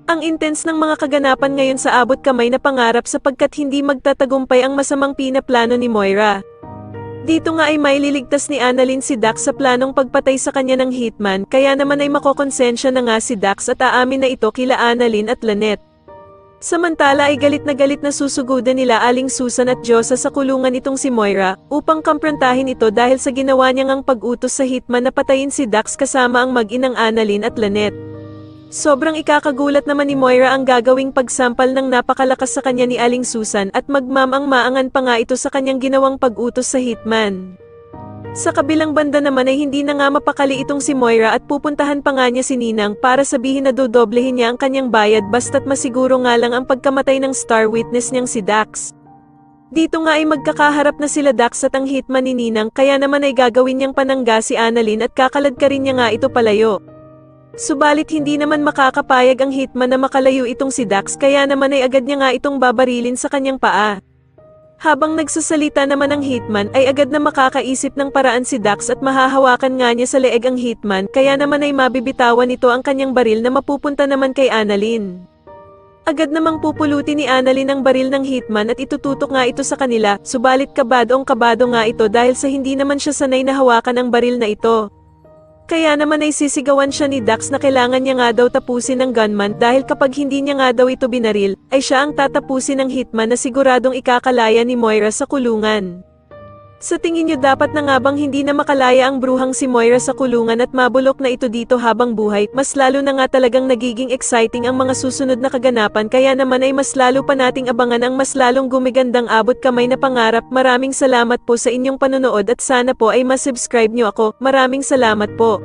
Ang intense ng mga kaganapan ngayon sa abot kamay na pangarap sapagkat hindi magtatagumpay ang masamang pinaplano ni Moira. Dito nga ay maililigtas ni Annalyn si Dax sa planong pagpatay sa kanya ng hitman, kaya naman ay makokonsensya na nga si Dax at aamin na ito kila Annalyn at Lynette. Samantala ay galit na susugudan nila Aling Susan at Diyosa sa kulungan itong si Moira, upang kamprontahin ito dahil sa ginawa niyang ang pag-utos sa hitman na patayin si Dax kasama ang mag-inang Annalyn at Lynette. Sobrang ikakagulat naman ni Moira ang gagawing pagsampal ng napakalakas sa kanya ni Aling Susan at magmamang-maangan pa nga ito sa kanyang ginawang pag-utos sa hitman. Sa kabilang banda naman ay hindi na nga mapakali itong si Moira at pupuntahan pa nga niya si Ninang para sabihin na dodoblehin niya ang kanyang bayad basta't masiguro nga lang ang pagkamatay ng star witness niyang si Dax. Dito nga ay magkakaharap na sila Dax at ang hitman ni Ninang kaya naman ay gagawin niyang panangga si Annalyn at kakalad ka rin niya nga ito palayo. Subalit hindi naman makakapayag ang hitman na makalayo itong si Dax kaya naman ay agad niya nga itong babarilin sa kanyang paa. Habang nagsasalita naman ang hitman ay agad na makakaisip ng paraan si Dax at mahahawakan nga niya sa leeg ang hitman kaya naman ay mabibitawan nito ang kanyang baril na mapupunta naman kay Annalyn. Agad namang pupulutin ni Annalyn ang baril ng hitman at itututok nga ito sa kanila, subalit kabadong kabado nga ito dahil sa hindi naman siya sanay na hawakan ang baril na ito. Kaya naman ay sisigawan siya ni Dax na kailangan niya nga daw tapusin ng gunman dahil kapag hindi niya nga daw ito binaril, ay siya ang tatapusin ng hitman na siguradong ikakalaya ni Moira sa kulungan. Sa tingin niyo dapat na nga bang hindi na makalaya ang bruhang si Moira sa kulungan at mabulok na ito dito habang buhay? Mas lalo na nga talagang nagiging exciting ang mga susunod na kaganapan kaya naman ay mas lalo pa nating abangan ang mas lalong gumigandang abot kamay na pangarap. Maraming salamat po sa inyong panonood at sana po ay masubscribe niyo ako. Maraming salamat po.